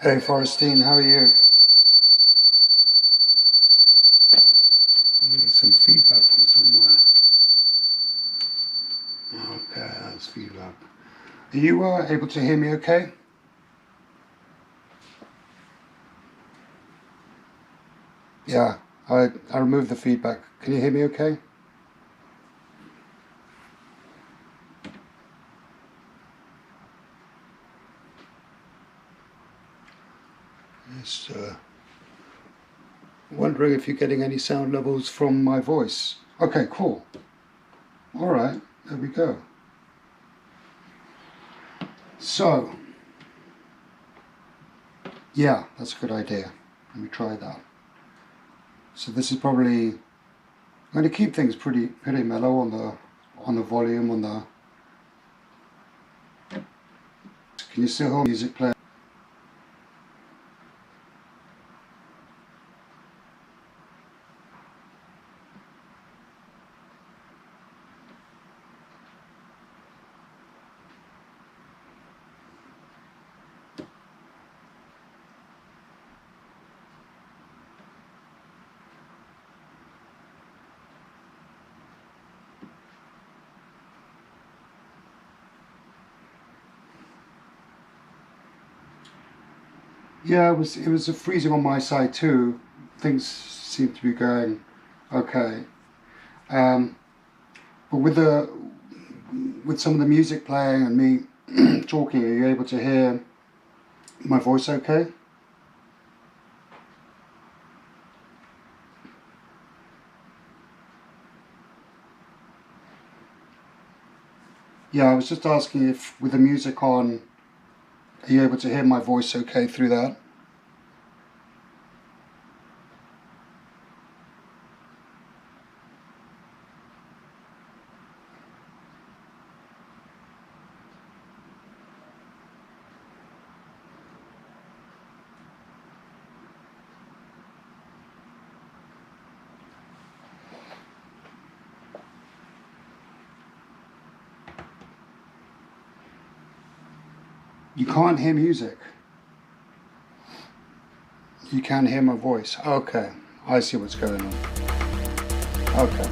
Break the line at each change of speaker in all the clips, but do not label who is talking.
Hey Forrestine, how are you? I'm getting some feedback from somewhere. Okay, that's feedback. Are you able to hear me okay? Yeah, I removed the feedback. Can you hear me okay? Just wondering if you're getting any sound levels from my voice. Okay, cool. All right, there we go. So, yeah, that's a good idea. Let me try that. So this is probably, I'm going to keep things pretty mellow on the volume, on the. Can you still hear music playing? Yeah, it was freezing on my side too. Things seem to be going okay. Um, but with some of the music playing and me talking, are you able to hear my voice okay? Yeah, I was just asking if with the music on, are you able to hear my voice okay through that? You can't hear music. You can hear my voice. Okay, I see what's going on. Okay.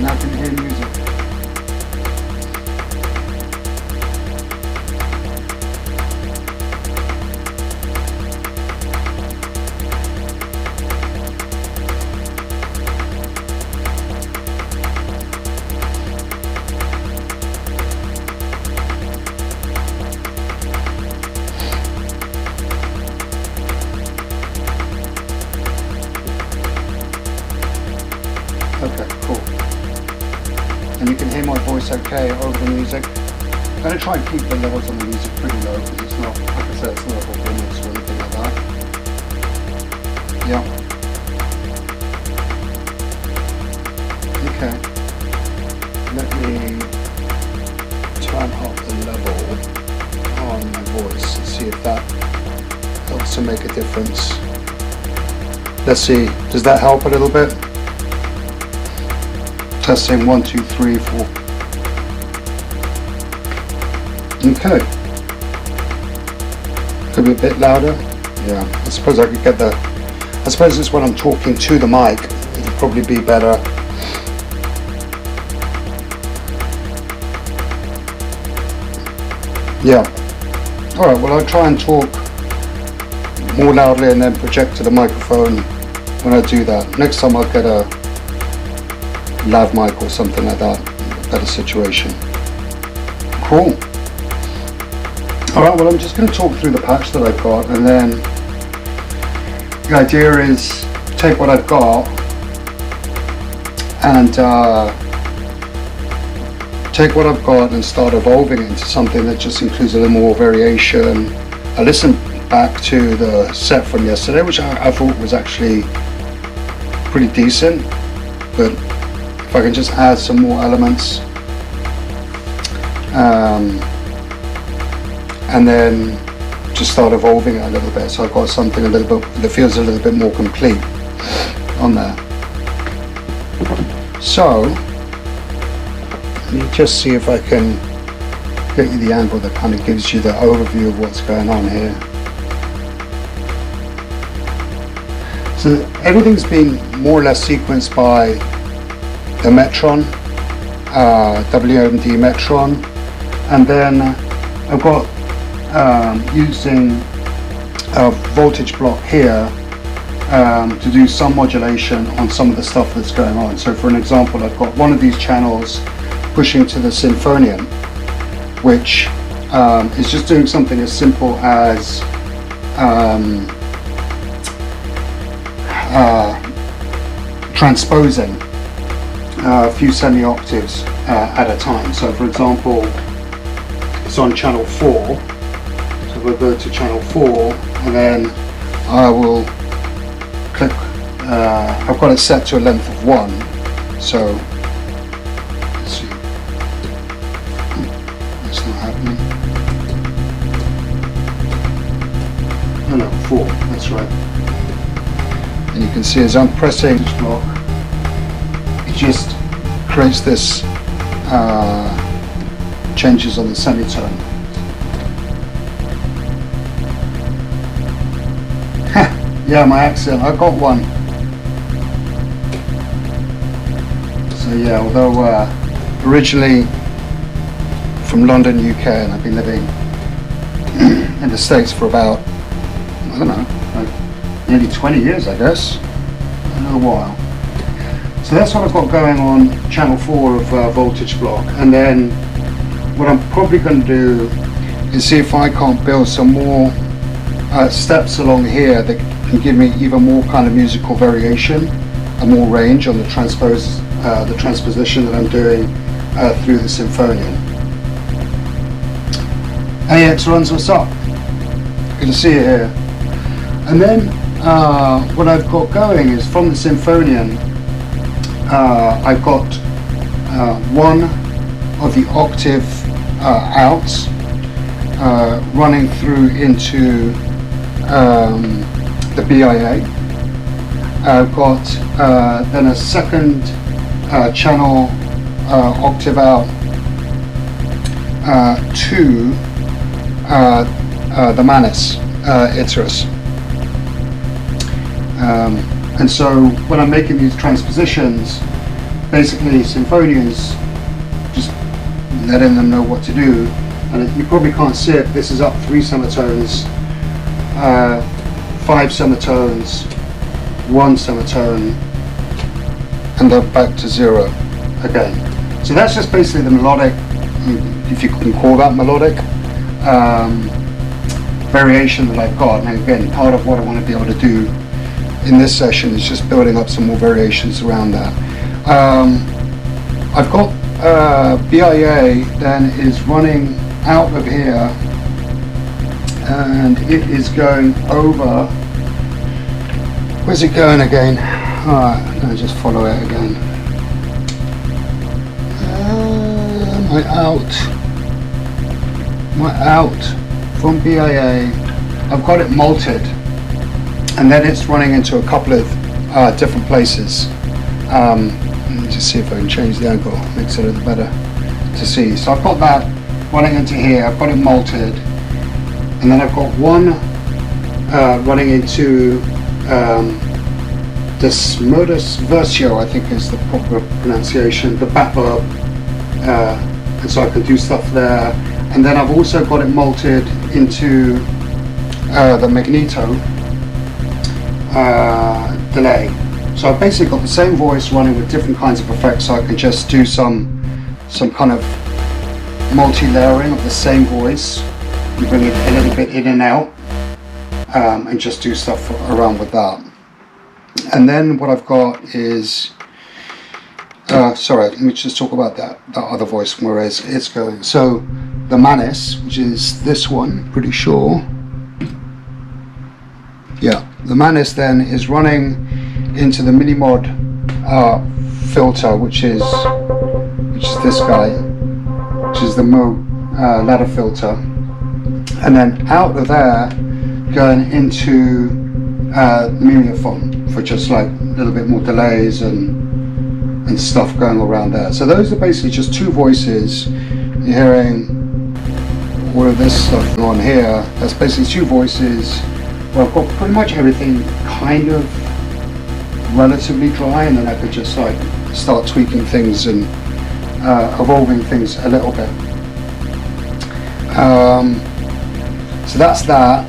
Now I can hear music. Okay, cool. And you can hear my voice okay over the music. I'm going to try and keep the levels on the music pretty low because it's not, like I said, it's not a performance or anything like that. Yeah. Okay. Let me turn up the level on my voice and see if that helps to make a difference. Let's see, does that help a little bit? Testing 1, 2, 3, 4. Okay. Could be a bit louder. Yeah, I suppose I could get the. I suppose it's when I'm talking to the mic. It'll probably be better. Yeah. Alright, well I'll try and talk more loudly and then project to the microphone when I do that. Next time I'll get a lav mic or something like that, better situation. Cool. Alright, well I'm just going to talk through the patch that I've got, and then the idea is take what I've got and start evolving it into something that just includes a little more variation. I listened back to the set from yesterday, which I thought was actually pretty decent, but if I can just add some more elements and then just start evolving it a little bit, so I've got something a little bit that feels a little bit more complete on there. So let me just see if I can get you the angle that kind of gives you the overview of what's going on here. So everything's been more or less sequenced by the Metron, WMD Metron, and then I've got using a voltage block here to do some modulation on some of the stuff that's going on. So for an example, I've got one of these channels pushing to the Symphonian, which is just doing something as simple as transposing a few semi-octaves at a time. So for example, it's on channel 4, so we'll go to channel 4 and then I will click, I've got it set to a length of 1, so let's see, that's not happening, no, 4, that's right. And you can see as I'm pressing this block, it just creates this changes on the semitone. Yeah, my accent, I got one. So yeah, although originally from London, UK, and I've been living in the States for about, I don't know, like nearly 20 years, I guess, a little while. So that's what I've got going on channel 4 of voltage block, and then what I'm probably going to do is see if I can't build some more steps along here that can give me even more kind of musical variation and more range on the transposition that I'm doing through the Symphonian. AX runs, what's up? Good to see you here. And then what I've got going is from the Symphonian, I've got one of the octave outs running through into the BIA. I've got then a second channel octave out to the Manus Iterus. And so when I'm making these transpositions, basically Symphonians just letting them know what to do. And you probably can't see it, this is up 3 semitones, 5 semitones, 1 semitone, and then back to 0 again. So that's just basically the melodic, if you can call that melodic, variation that I've got. And again, part of what I want to be able to do in this session is just building up some more variations around that. I've got BIA then is running out of here, and it is going over, where's it going again? Alright, I'll just follow it again. My out from BIA, I've got it malted, and then it's running into a couple of different places. Let me just see if I can change the angle, makes it a little better to see. So I've got that running into here, I've got it malted, and then I've got one running into this modus versio, I think is the proper pronunciation, the back verb, and so I can do stuff there. And then I've also got it malted into the magneto delay. So I've basically got the same voice running with different kinds of effects, so I can just do some kind of multi-layering of the same voice and bring it a little bit in and out, and just do stuff around with that. And then what I've got is, sorry, let me just talk about that other voice from where it's going. So the Manus, which is this one, pretty sure. Yeah, the Manus then is running into the mini mod filter, which is this guy, which is the Mo ladder filter, and then out of there going into Mimiophone for just like a little bit more delays and and stuff going around there. So those are basically just two voices. You're hearing all of this stuff on here. That's basically two voices. Well, I've got pretty much everything kind of relatively dry, and then I could just like start tweaking things and evolving things a little bit. So that's that.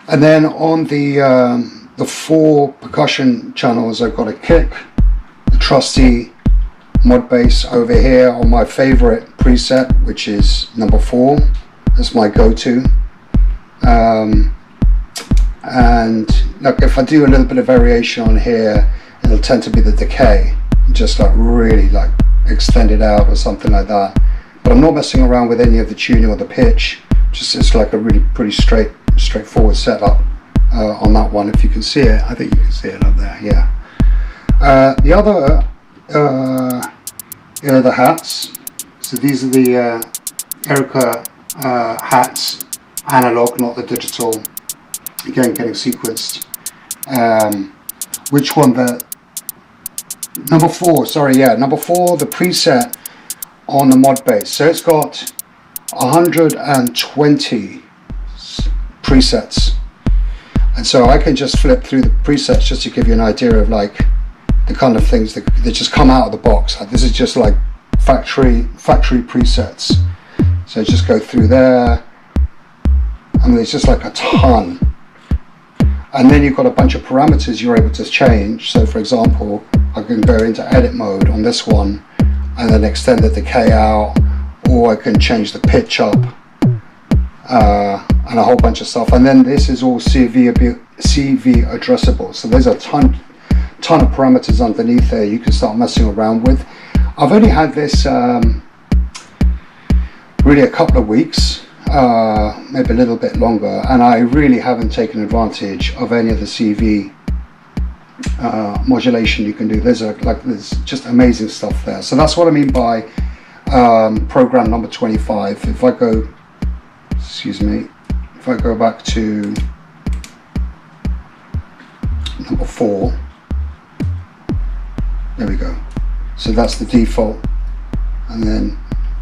And then on the 4 percussion channels, I've got a kick, the trusty mod bass over here on my favorite preset, which is number 4. That's my go-to. And look, if I do a little bit of variation on here, it'll tend to be the decay, just like really like extend it out or something like that. But I'm not messing around with any of the tuning or the pitch. Just it's like a really pretty straightforward setup on that one. If you can see it, I think you can see it up there. Yeah. The other, the hats. So these are the Erica hats, analog, not the digital. Again, getting sequenced. Which one? The number 4. Sorry, yeah, number 4. The preset on the mod bass. So it's got 120 presets, and so I can just flip through the presets just to give you an idea of like the kind of things that just come out of the box. Like, this is just like factory presets. So just go through there. I mean, it's just like a ton. And then you've got a bunch of parameters you're able to change. So for example, I can go into edit mode on this one and then extend the decay out, or I can change the pitch up and a whole bunch of stuff. And then this is all CV addressable. So there's a ton of parameters underneath there you can start messing around with. I've only had this really a couple of weeks, maybe a little bit longer, and I really haven't taken advantage of any of the CV modulation you can do. There's just amazing stuff there. So that's what I mean by program number 25. If I go, if I go back to number 4, there we go. So that's the default, and then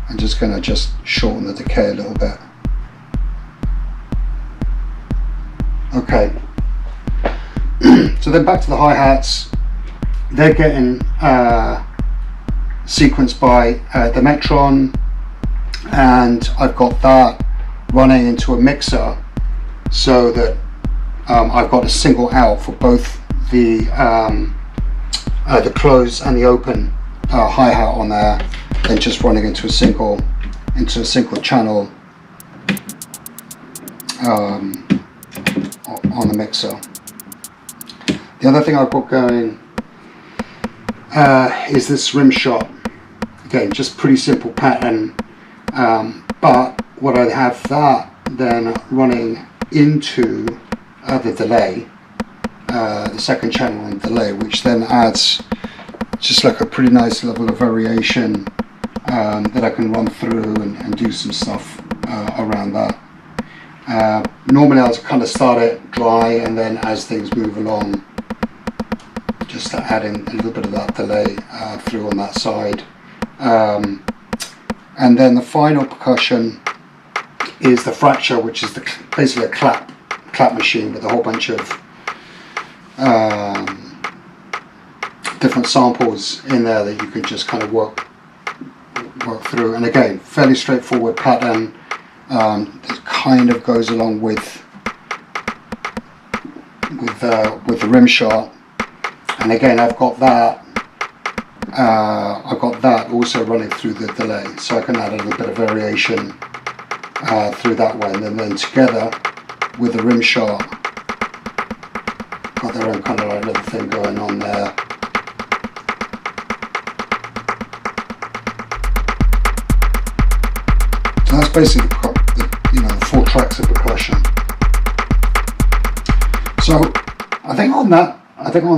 I'm just going to shorten the decay a little bit. Okay. So then back to the hi-hats. They're getting sequenced by the Metron, and I've got that running into a mixer so that I've got a single out for both the close and the open hi-hat on there, and just running into a single channel on the mixer. The other thing I've got going is this rim shot. Again, just pretty simple pattern, but what I have that then running into the delay, the second channel on delay, which then adds just like a pretty nice level of variation that I can run through and do some stuff around that. Normally I'll kind of start it dry, and then as things move along, just to add in a little bit of that delay through on that side. And then the final percussion is the fracture, which is basically a clap machine with a whole bunch of different samples in there that you can just kind of work through. And again, fairly straightforward pattern that kind of goes along with the rim shot. And again, I've got that also running through the delay, so I can add a little bit of variation through that way, and then together with the rim shot, got their own kind of like little thing going on there. So that's basically the 4 tracks of percussion. So I think on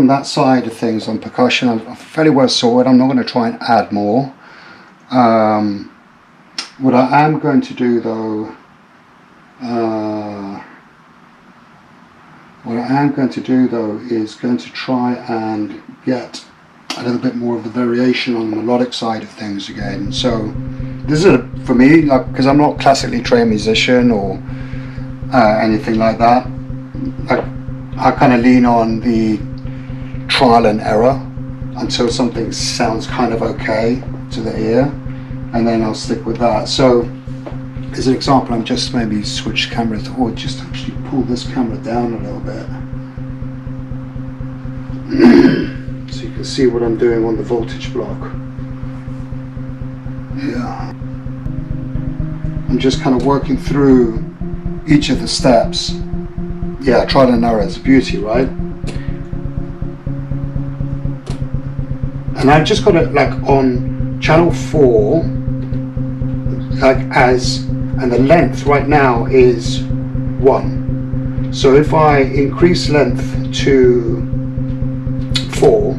that side of things, on percussion, I'm fairly well sorted. I'm not going to try and add more. What I am going to do though, is going to try and get a little bit more of the variation on the melodic side of things again. So this is for me, like, because I'm not a classically trained musician or anything like that, I kind of lean on the trial and error until something sounds kind of okay to the ear, and then I'll stick with that. So as an example, I'm just maybe switch cameras, or just actually pull this camera down a little bit so you can see what I'm doing on the voltage block. Yeah, I'm just kind of working through each of the steps. Yeah, trial and error is beauty, right? And I've just got it like on channel 4, like and the length right now is 1. So if I increase length to 4,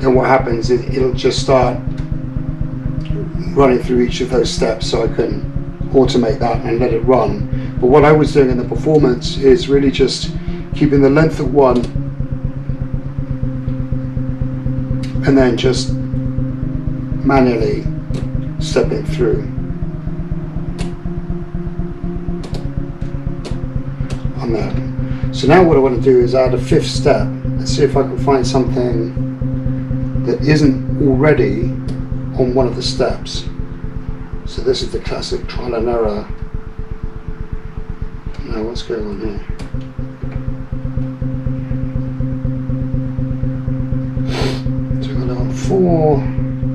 then what happens is it'll just start running through each of those steps, so I can automate that and let it run. But what I was doing in the performance is really just keeping the length at 1 and then just manually stepping through on that. So now what I want to do is add a 5th step and see if I can find something that isn't already on one of the steps. So this is the classic trial and error. Now what's going on here? So I'm going to go on 4,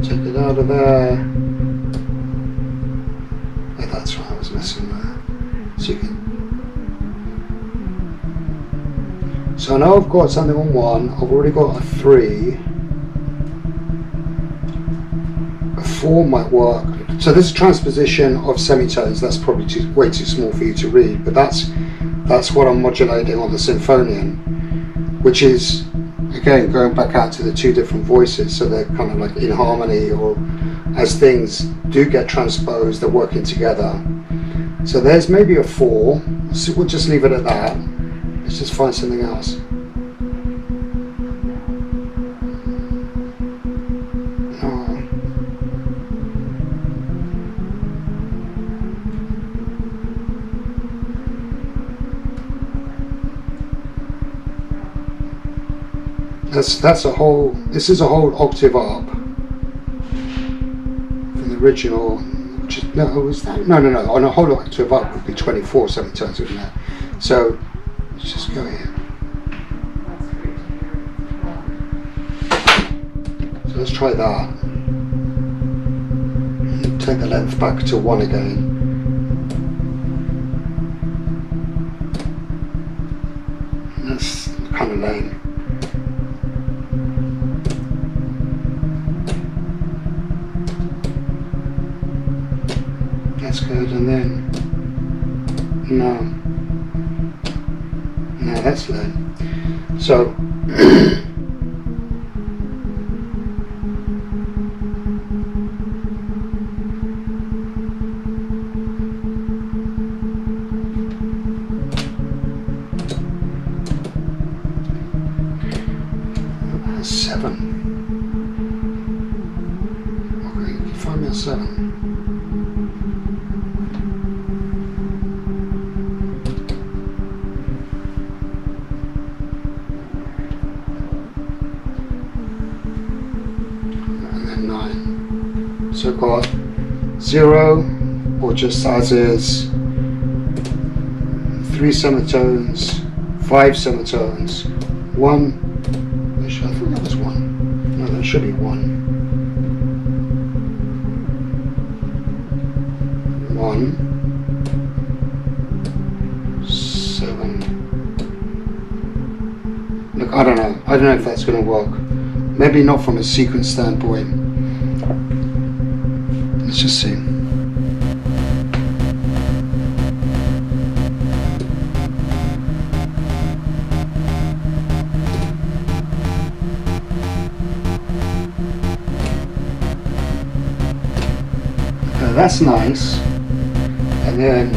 take it out of there. Oh, that's right, I was messing there. So you can. So I know I've got something on 1. I've already got a 3. A 4 might work. So this is transposition of semitones. That's probably way too small for you to read, but that's what I'm modulating on the Symphonian, which is, again, going back out to the 2 different voices, so they're kind of like in harmony, or as things do get transposed, they're working together. So there's maybe a 4. So we'll just leave it at that. Let's just find something else. That's a whole. This is a whole octave up from the original. No, was that? No. On a whole octave up would be 24 semitones, wouldn't it? So let's just go here. So let's try that. Take the length back to 1 again. That's kind of lame. That's good, and then no, that's lame. So that's 7. Okay, you find me a 7. So I've got 0, or just as is, 3 semitones, 5 semitones, 1. I thought that was 1. No, that should be 1. 1, 7. Look, I don't know if that's going to work. Maybe not from a sequence standpoint. Let's just see. Okay, that's nice. And then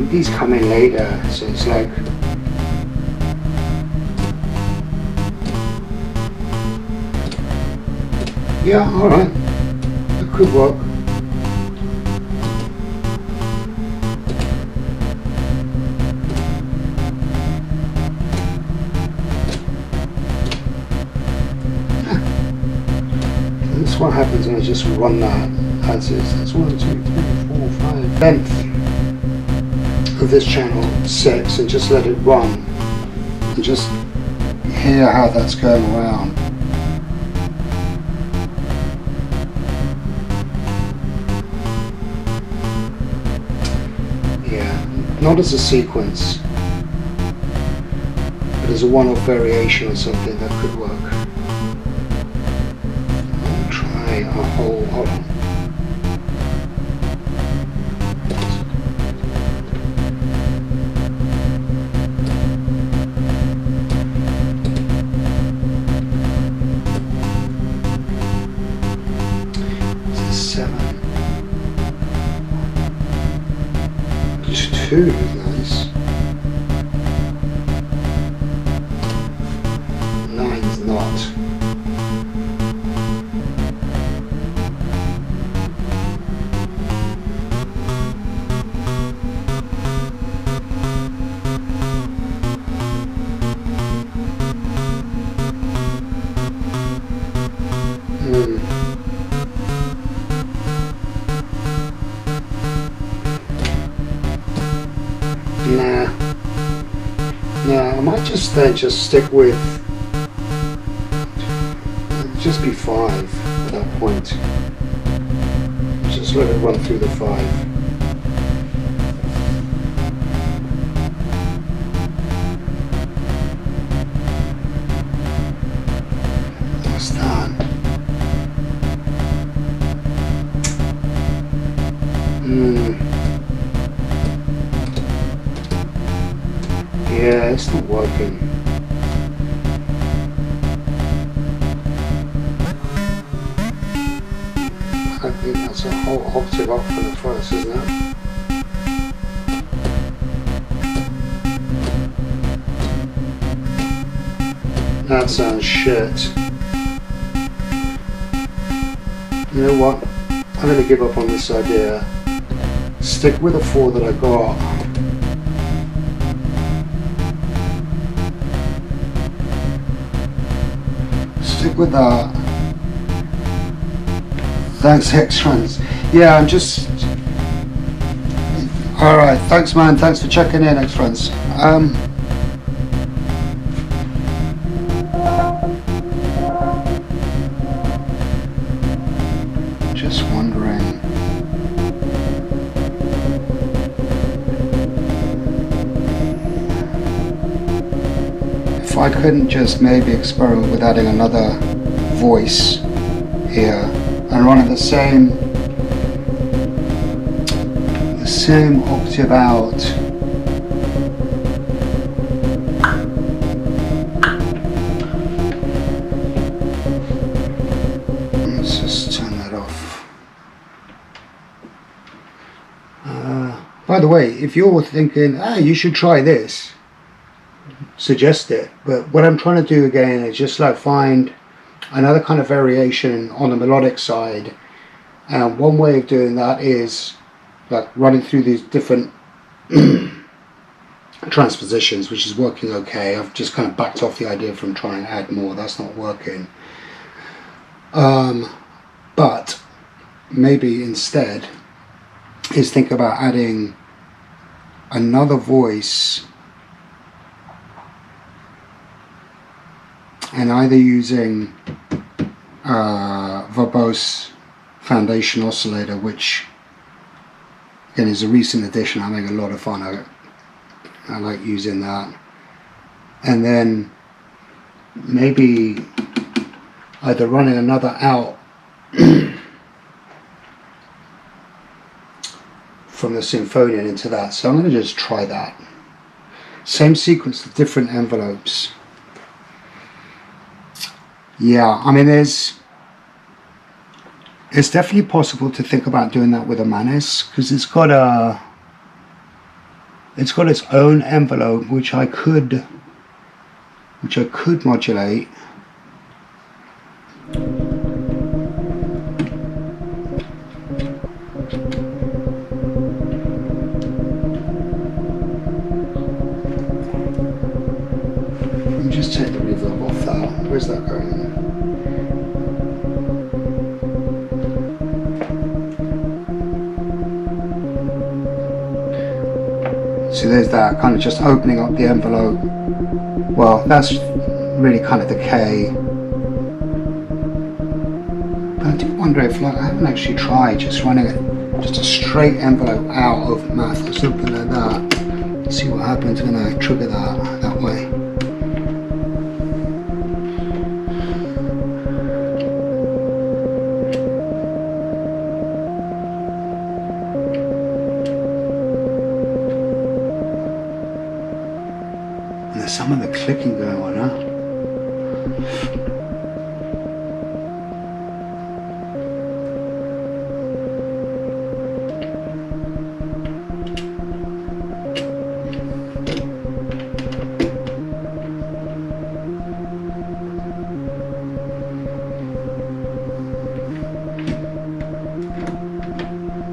these come in later, so it's like, yeah, alright, it could work. What happens when I just run that as is. That's 1, 2, 3, 4, 5. Length of this channel 6, and just let it run and just hear how that's going around. Yeah, not as a sequence, but as a one-off variation or something that could work. Hold on. This is 7. 2 is nice. 9 is not. Nah, I might just stick with, just be 5 at that point. Just let it run through the 5. What's that? Yeah, it's not working. I think that's a whole octave up from the first, isn't it? That sounds shit. You know what? I'm going to give up on this idea. Stick with the 4 that I got. Stick with that. Thanks, X-Trans. Yeah, I'm just... Alright, thanks man, thanks for checking in, X-Trans. Just wondering if I couldn't just maybe experiment with adding another voice here and running the same octave out. Let's just turn that off. By the way, if you're thinking, you should try this, suggest it. But what I'm trying to do again is just like find another kind of variation on the melodic side, and one way of doing that is like running through these different transpositions, which is working okay. I've just kind of backed off the idea from trying to add more. That's not working. But maybe instead is think about adding another voice and either using verbose foundation oscillator, which again is a recent addition. I make a lot of fun of it. I like using that, and then maybe either running another out from the symphonian into that. So I'm going to just try that same sequence of different envelopes. Yeah, I mean it's definitely possible to think about doing that with a Manus, because it's got a It's got its own envelope, which I could modulate. Let me just take the reverb off that. Where's that going? So there's that, kind of just opening up the envelope. Well, that's really kind of the K. But I do wonder if, like, I haven't actually tried just running it, just a straight envelope out of math or something like that. See what happens when I trigger that way. There's some of the clicking going on, huh?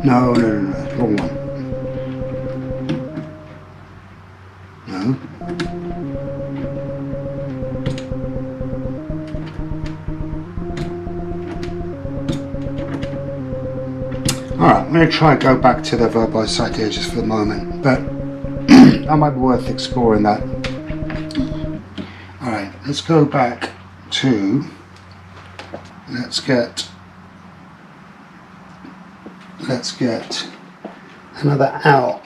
No, wrong one. No. Alright, I'm going to try and go back to the verbalized idea just for the moment, but that might be worth exploring that. Alright, let's go back to, let's get another out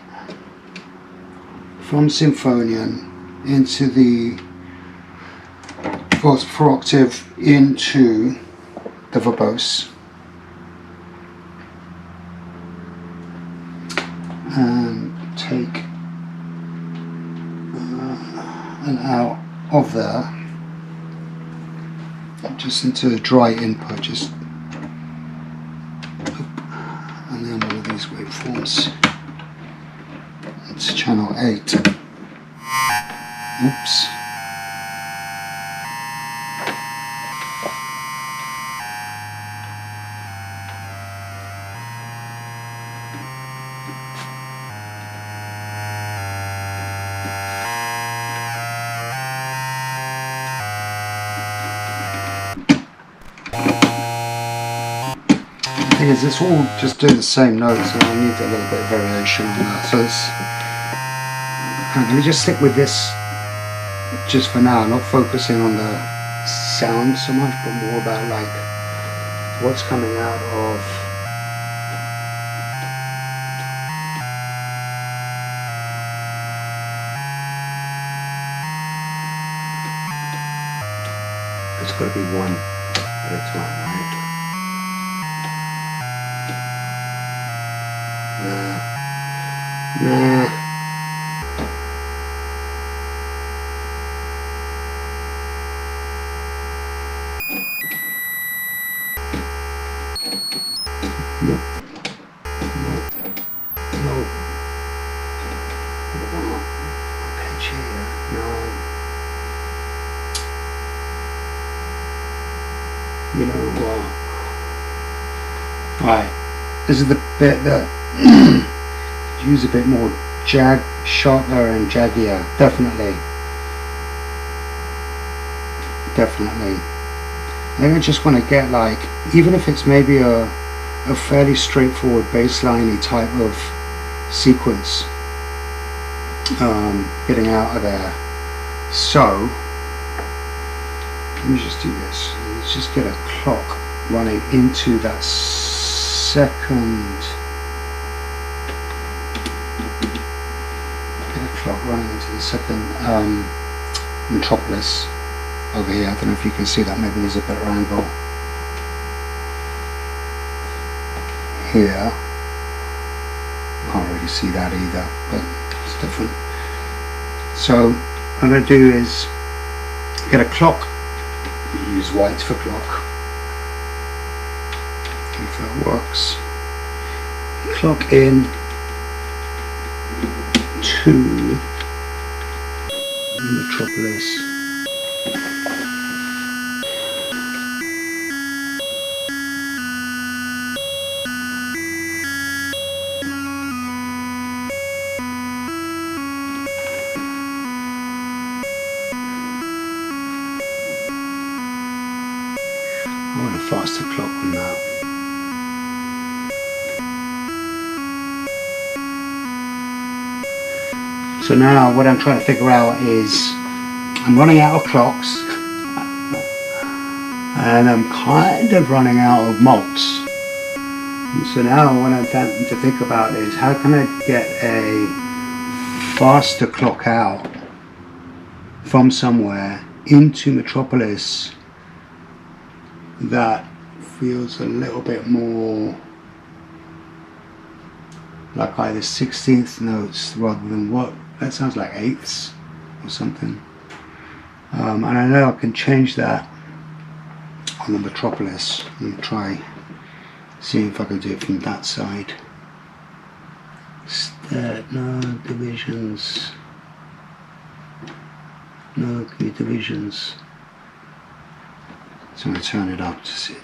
from Symphonian into the fourth octave into the verbose. And take an out of there just into the dry input, just and then one of these waveforms. It's channel 8. Oops. Is it's all just doing the same notes, and I need a little bit of variation on that. So it's, let me just stick with this just for now, not focusing on the sound so much, but more about like what's coming out of it's got to be one at a time, right? Nah. Nope. Pitch here. No. You know what? Right. This is the bit that use a bit more sharper and jaggier. Definitely. I think I just want to get, like, even if it's maybe a fairly straightforward baseline-y type of sequence, getting out of there. So let me just do this. Let's just get a clock running into that second. Running into the second metropolis over here. I don't know if you can see that. Maybe there's a better angle here. Can't really see that either, but it's different. So what I'm going to do is get a clock. Use white for clock, if that works. Clock in to to Metropolis. I want a faster clock on that. So now what I'm trying to figure out is I'm running out of clocks and I'm kind of running out of malts. And so now what I'm starting to think about is how can I get a faster clock out from somewhere into Metropolis that feels a little bit more like either 16th notes rather than what that sounds like eighths or something. And I know I can change that on the Metropolis and try seeing if I can do it from that side. No divisions. No key divisions. So I'm going to turn it up to see.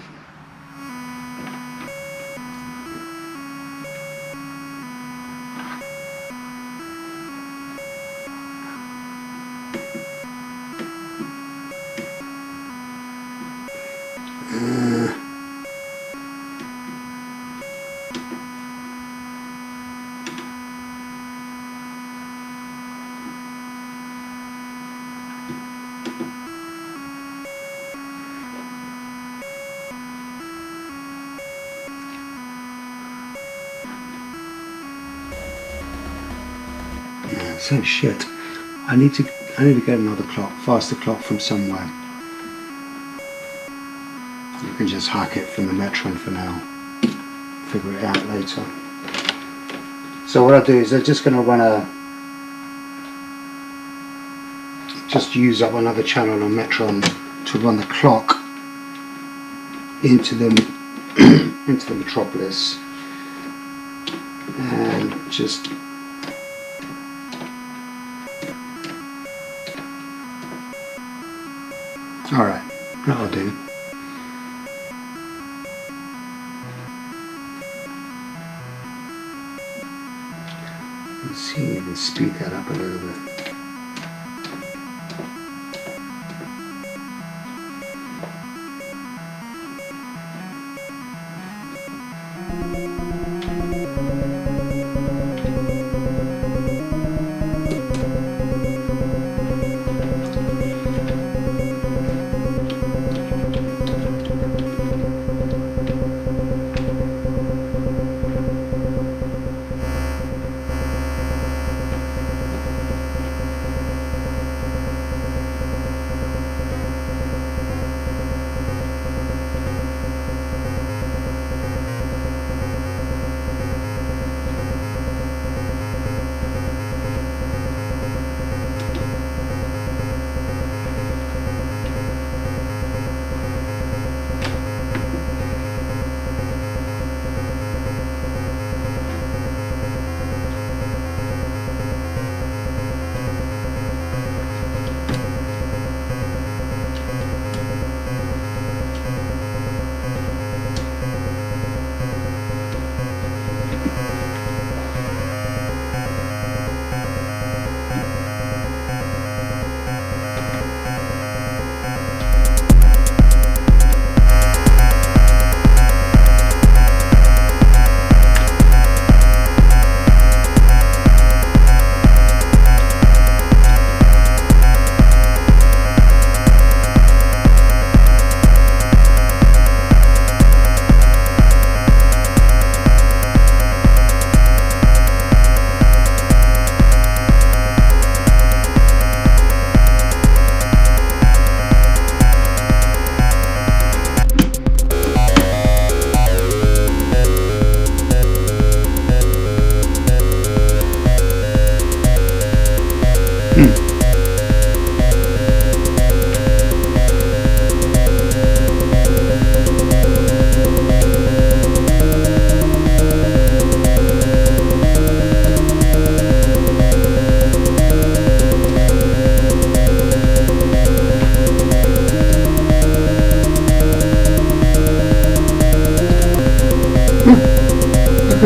So shit. I need to get another clock, faster clock from somewhere. You can just hack it from the Metron for now. Figure it out later. So what I'll do is I'm just going to just use up another channel on Metron to run the clock into the into the Metropolis, and just alright, that'll do. Let's see if we can speed that up a little bit.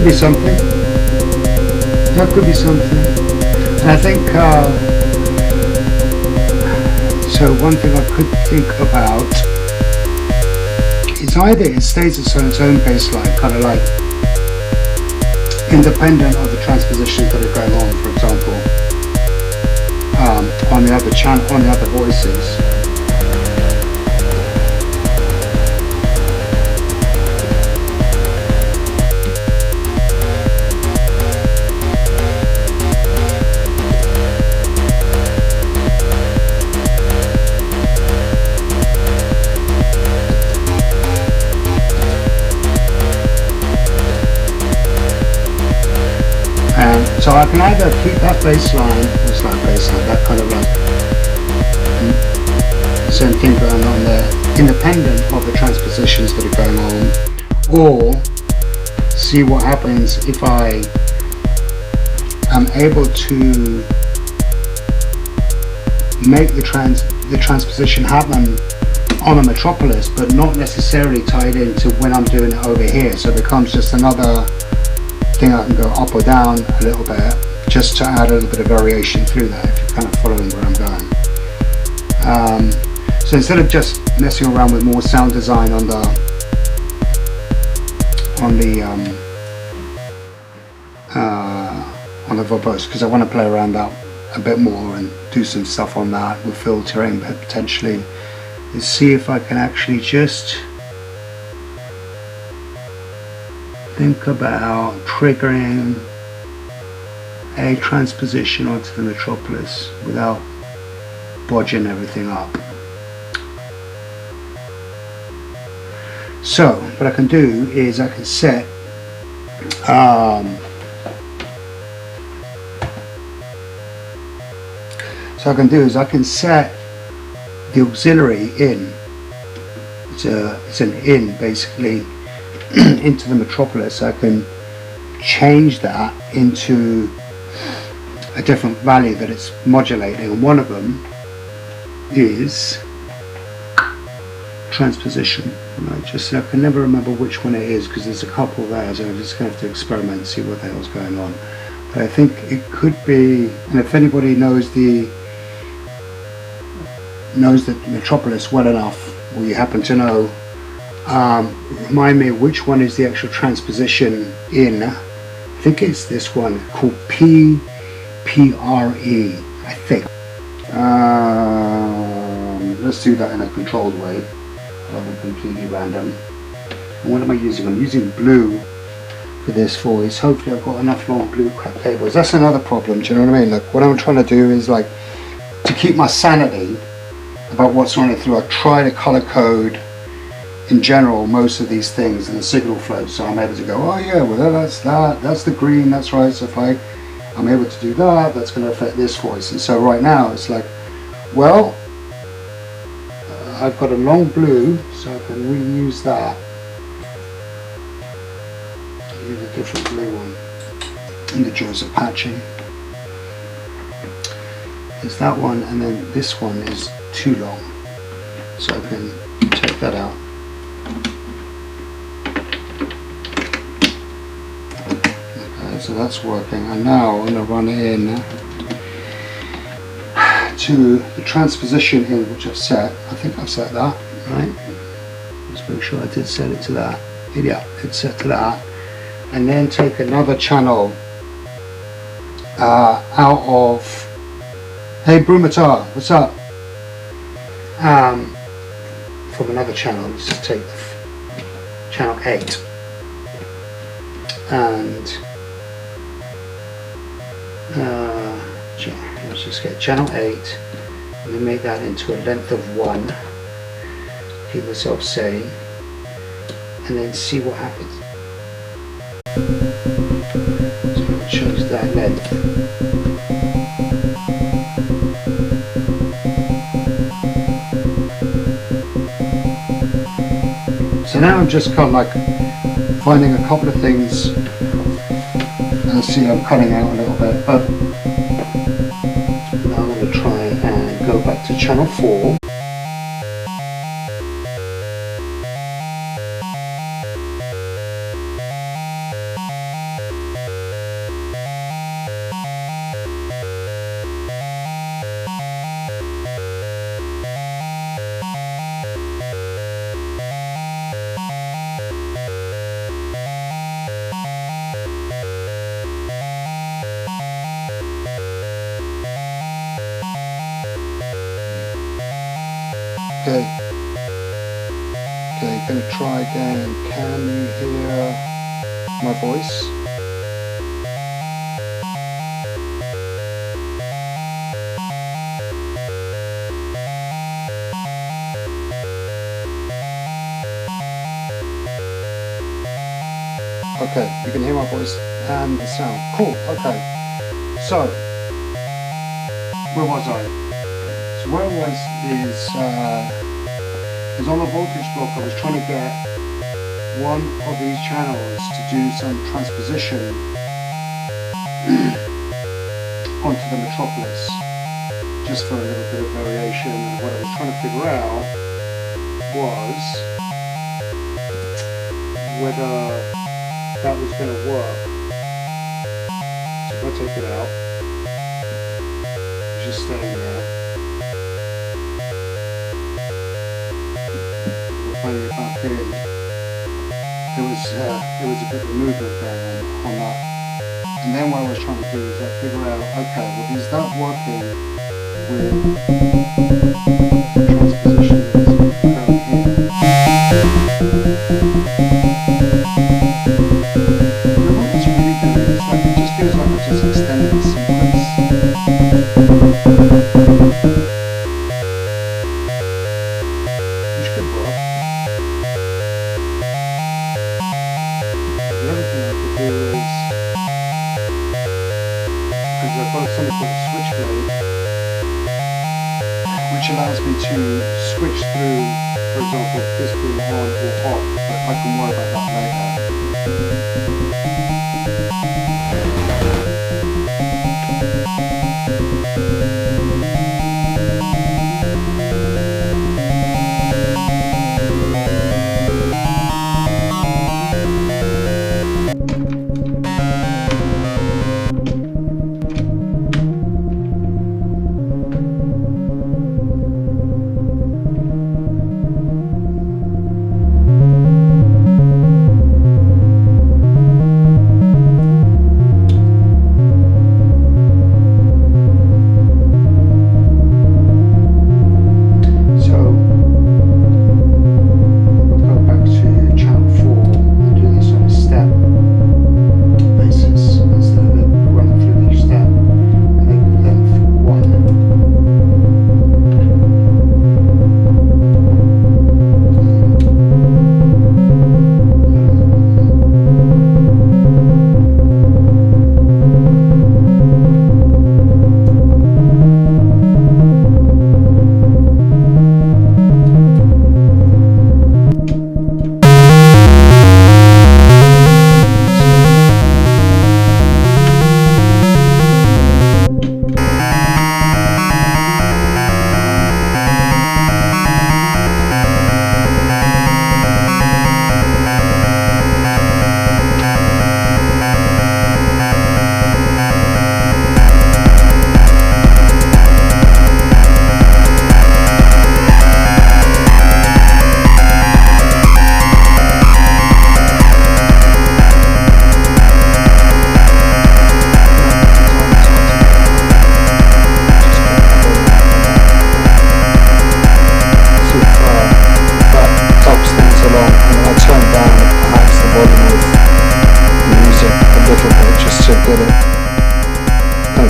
be something. That could be something. And I think, so one thing I could think about is either it stays on its own baseline, kind of like independent of the transpositions that are going on, for example, on the other channel, on the other voices. So I can either keep that baseline, what's that baseline, that kind of like same thing going on there, independent of the transpositions that are going on, or see what happens if I am able to make the transposition happen on a metropolis, but not necessarily tied into when I'm doing it over here. So it becomes just another thing I can go up or down a little bit, just to add a little bit of variation through that, if you're kind of following where I'm going. So instead of just messing around with more sound design on the verbose, because I want to play around that a bit more and do some stuff on that with filtering, but potentially, is see if I can actually just think about triggering a transposition onto the metropolis without bodging everything up. So what I can do is I can set the auxiliary in. It's an in basically into the metropolis. I can change that into a different value that it's modulating, and one of them is transposition. Right, I can never remember which one it is because there's a couple there, so I'm just going to have to experiment and see what the hell's going on. But I think it could be, and if anybody knows the metropolis well enough, or you happen to know, remind me which one is the actual transposition in. I think it's this one called PRE, I think. Let's do that in a controlled way, rather than completely random. And what am I using? I'm using blue for this voice. Hopefully I've got enough long blue cables. That's another problem, do you know what I mean? Like, what I'm trying to do is, like, to keep my sanity about what's running through, I try to color code in general most of these things in the signal flow, so I'm able to go, oh yeah, well that's the green, that's right, so if I'm able to do that, that's going to affect this voice. And so right now it's like, well, I've got a long blue, so I can reuse that. Use a different blue one in the joys of patching. There's that one, and then this one is too long, so I can take that out. Okay, so that's working, and now I'm going to run in to the transposition in which I've set. I think I've set that, right? Let's make sure I did set it to that. Yeah, it's set to that. And then take another channel out of, hey Brumatar, what's up? From another channel, let's just take channel 8 and let's just get channel 8 and then make that into a length of 1, keep myself sane, and then see what happens. So I'll change that length. So now I'm just kind of like finding a couple of things, and see I'm cutting out a little bit, but now I'm going to try and go back to channel 4. Okay. Okay, gonna try again. Can you hear my voice? Okay, you can hear my voice and the sound. Cool, okay. So, where was I? So where I was is on the voltage block. I was trying to get one of these channels to do some transposition onto the metropolis, just for a little bit of variation. And what I was trying to figure out was whether that was going to work. So if I take it out, it's just staying there. We'll play it back in. There was a bit of movement there on that. And then what I was trying to do is figure out, okay, well, is that working with the transposition that's occurring here? Just extending the sequence. Which could work. The other thing I could do is, because I've got something called a switchblade, which allows me to switch through, for example, this being on or off, but I can worry about that later.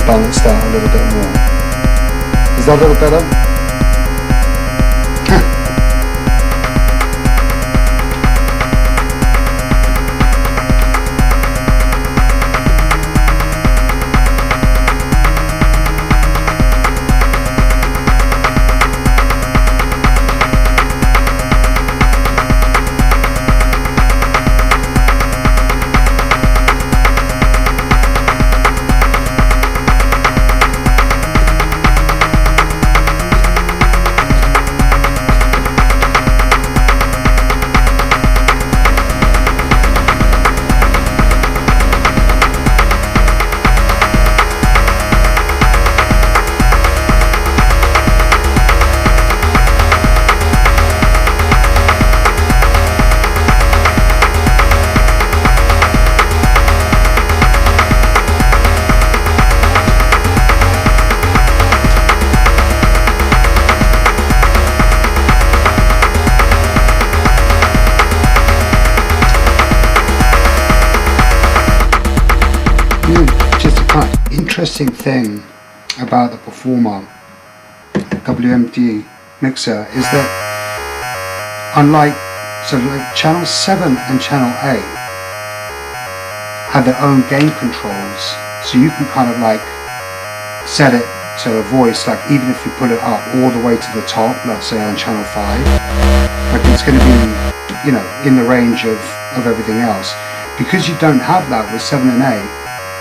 Balanced out a little bit more. Is that a little better? interesting thing about the Performer WMD mixer is that unlike channel 7 and channel 8 have their own gain controls, so you can kind of like set it to a voice, like even if you put it up all the way to the top, let's say on channel 5, like it's going to be, you know, in the range of everything else. Because you don't have that with 7 and 8,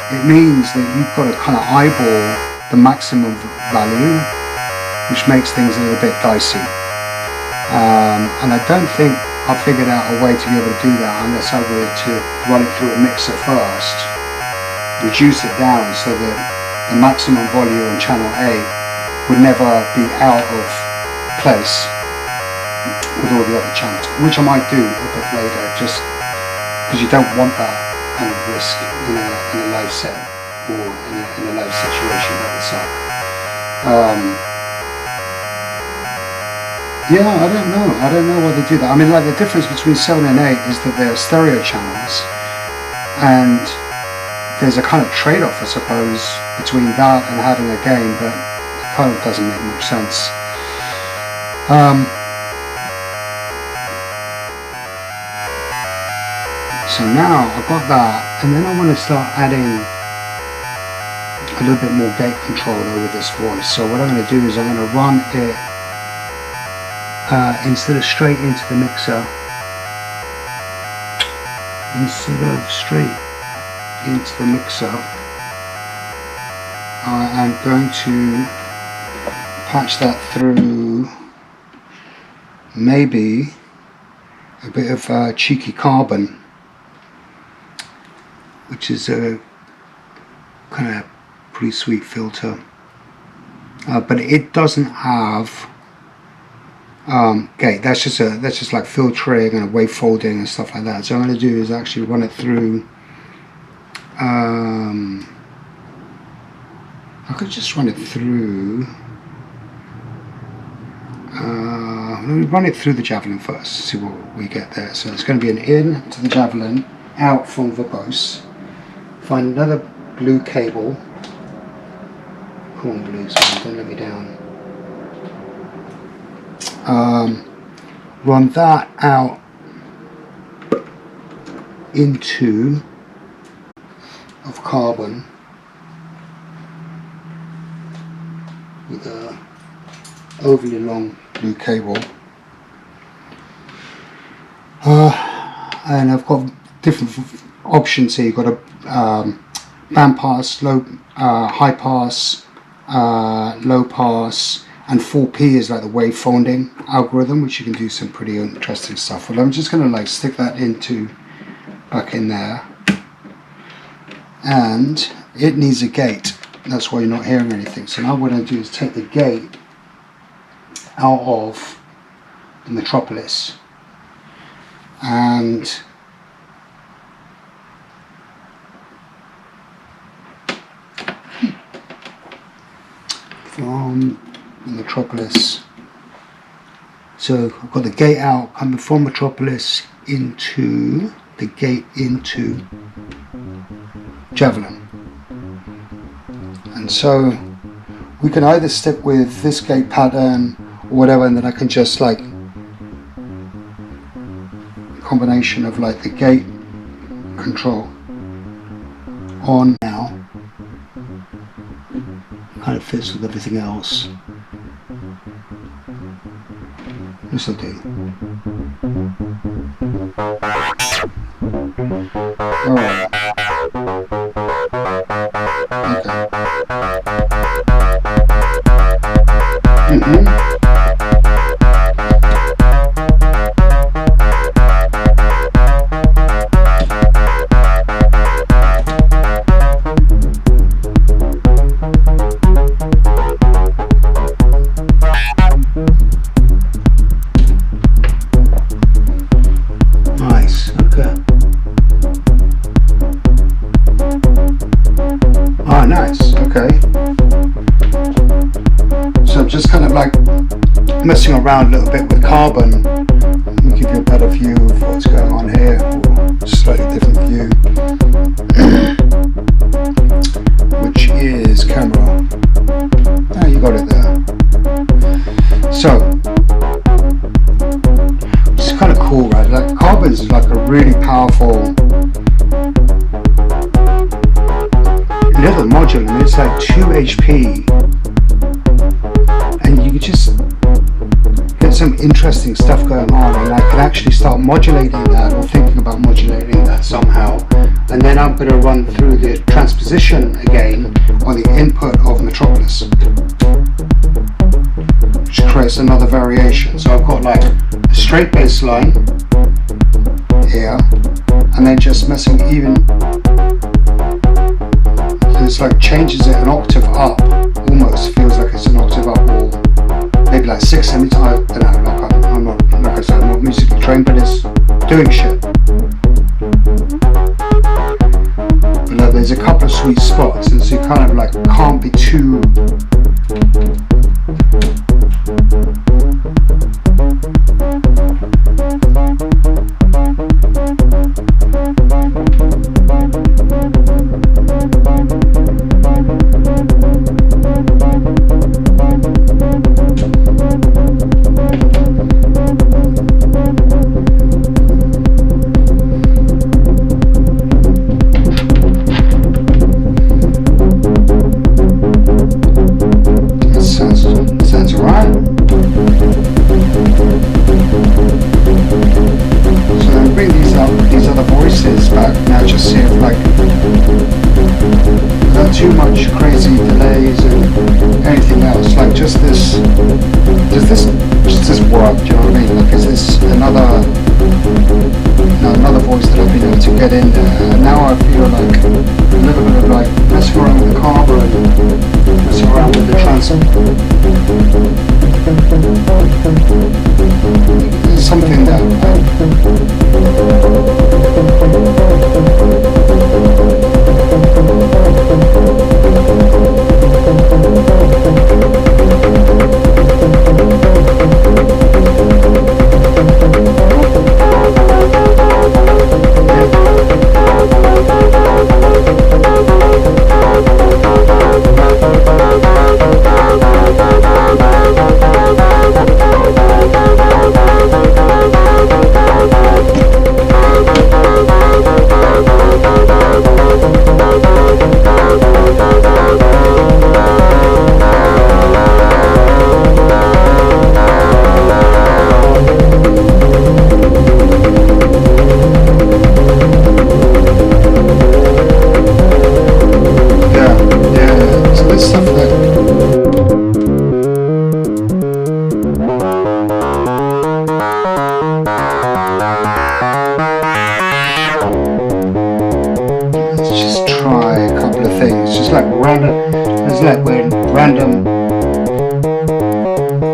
it means that you've got to kind of eyeball the maximum value, which makes things a little bit dicey. And I don't think I've figured out a way to be able to do that unless I were to run it through a mixer first, reduce it down so that the maximum volume on channel 8 would never be out of place with all the other channels, which I might do a bit later, just because you don't want that kind of risk in a live set or in a live situation like this. Yeah, I don't know why they do that. I mean, like the difference between 7 and 8 is that they're stereo channels, and there's a kind of trade-off, I suppose, between that and having a gain, but it kind of doesn't make much sense. So now I've got that, and then I want to start adding a little bit more gate control over this voice. So what I'm going to do is I'm going to run it instead of straight into the mixer, I'm going to patch that through maybe a bit of cheeky carbon, which is a kind of pretty sweet filter, but it doesn't have gate. That's just like filtering and wave folding and stuff like that. So what I'm going to do is actually run it through. I could just run it through. Let me run it through the Javelin first, see what we get there. So it's going to be an in to the Javelin, out from verbose. Find another blue cable. Come on, blues, don't let me down. Run that out into of carbon with a overly long blue cable, and I've got different options here. You've got a band pass, high pass, low pass, and 4P is like the wave folding algorithm, which you can do some pretty interesting stuff with. I'm just going to like stick that back in there, and it needs a gate. That's why you're not hearing anything. So now what I'm going to do is take the gate out of the Metropolis, and from the Metropolis. So I've got the gate out coming from Metropolis into the gate into Javelin. And so we can either stick with this gate pattern or whatever, and then I can just like a combination of like the gate control on now. Kind of fits with everything else. This will do. Alright. Okay. Nice, okay. Ah, nice, okay. So I'm just kind of like messing around a little bit with carbon. Let me give you a better view of what's going on here, or a slightly different view, which is this camera. Ah, you got it there. So, it's kind of cool, right? Like carbons is like a really powerful little module. I mean, it's like 2 HP, and you can just get some interesting stuff going on, and I can actually start modulating that or thinking about modulating that somehow. And then I'm going to run through the transposition again on the input of Metropolis, which creates another variation. So I've got like a straight bass line here, and then just messing even, so it's like changes it an octave up, almost feels like it's an octave up, or maybe like 6 centimeters. I don't know, like I'm not, like I said, I'm not musically trained, but it's doing shit. But there's a couple of sweet spots, and so you kind of like can't be too too much crazy delays and anything else. Like just this work, do you know what I mean? Like is this another voice that I've been able to get in there, and now I feel like a little bit of like messing around with the carbon, messing around with the transom. There's something there.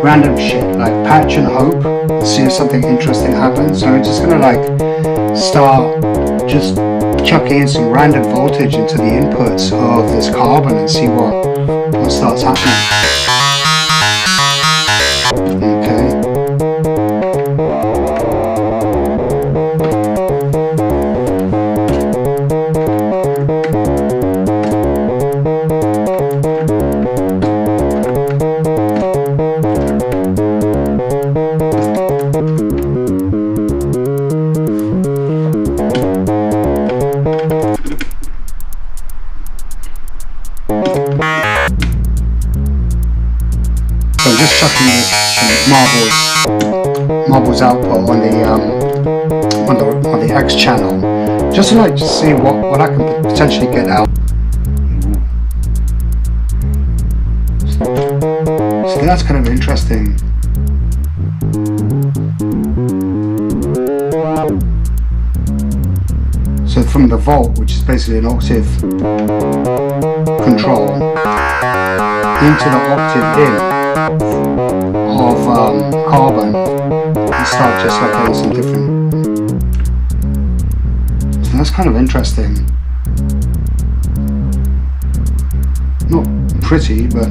Random shit like patch and hope, see if something interesting happens. So I'm just gonna like start just chucking in some random voltage into the inputs of this carbon and see what starts happening. Okay. So I'm just chucking some marbles output on the X channel, just to like see what I can potentially get out. So that's kind of interesting. So from the volt, which is basically an octave control, into the octave in of carbon, and start just like getting some different. So that's kind of interesting. Not pretty, but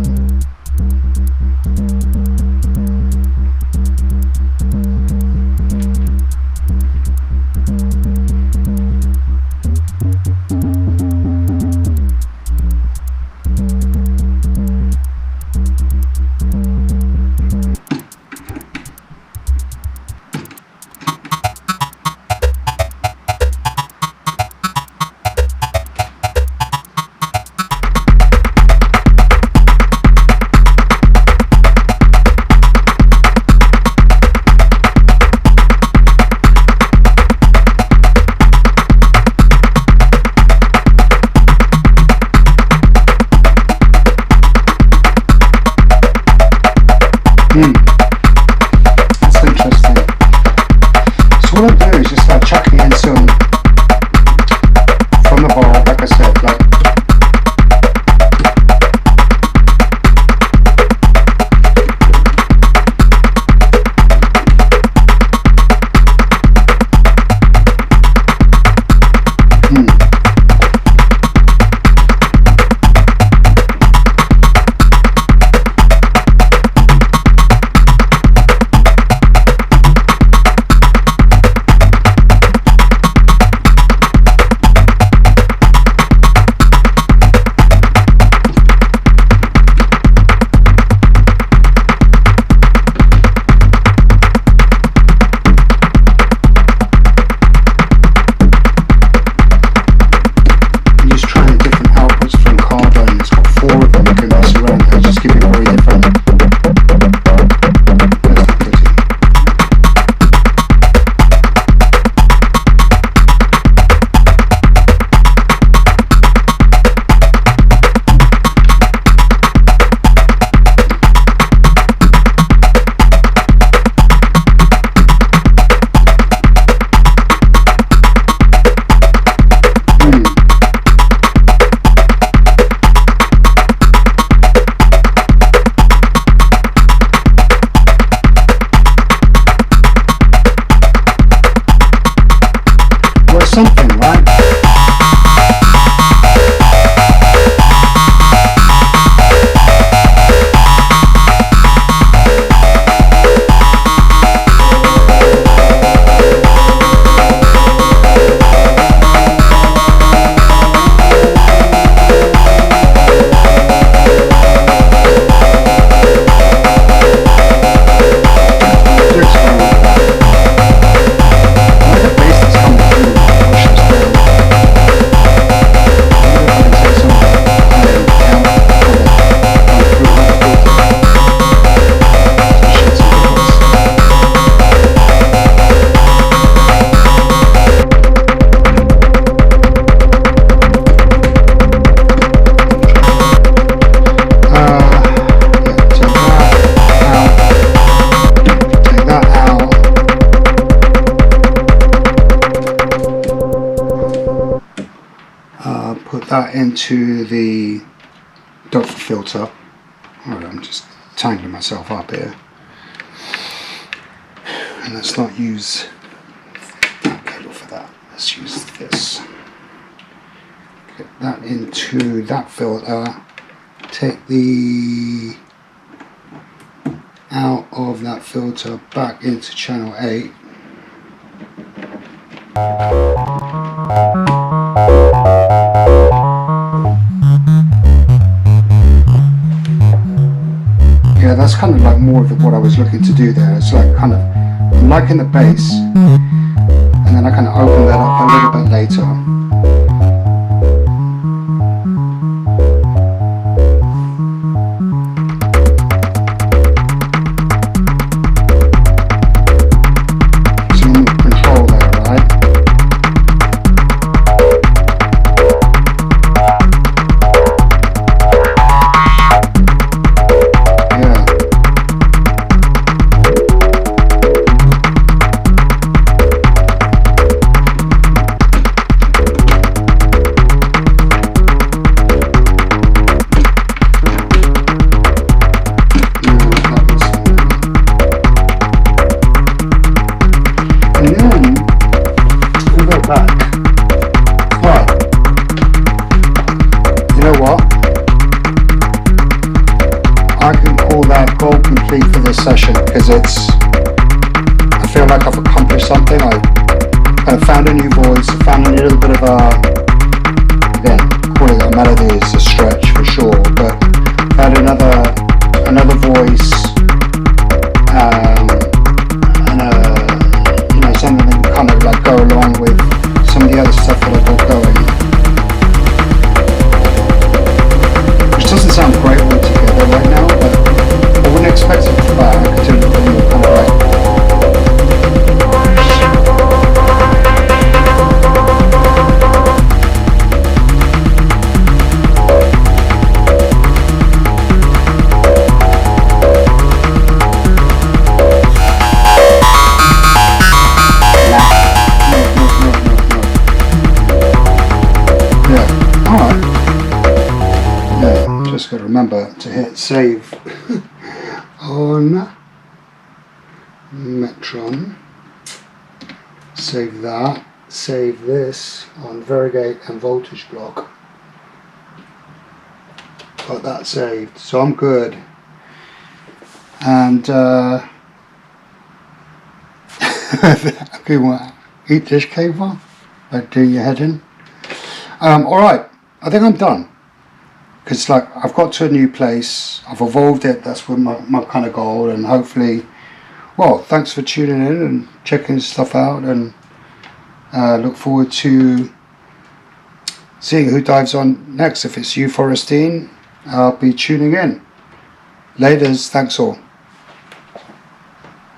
that into the depth filter. Alright, I'm just tangling myself up here. And let's not use that cable for that. Let's use this. Get that into that filter. Take the out of that filter back into channel 8. Yeah, that's kind of like more of what I was looking to do there. It's like kind of, I'm liking the bass, and then I kind of open that up a little bit later. For this session, because I feel like I've accomplished something. I kind of found a new voice, I found a little bit of again, calling it a melody is a stretch for sure, but found another voice, and something that can kind of like go along with some of the other stuff that I've got going, which doesn't sound great altogether right now, but I wouldn't expect it to back to a little bit more kind of like yeah, alright. Yeah, just gotta remember to hit save on Metron, save that, save this on Variegate and Voltage Block, got that saved, so I'm good. And okay, what, eat this cable, like do your head in. Alright, I think I'm done. Because like I've got to a new place, I've evolved it, that's what my kind of goal, and hopefully, well, thanks for tuning in and checking stuff out, and look forward to seeing who dives on next. If it's you, Forestine, I'll be tuning in. Laters, thanks all.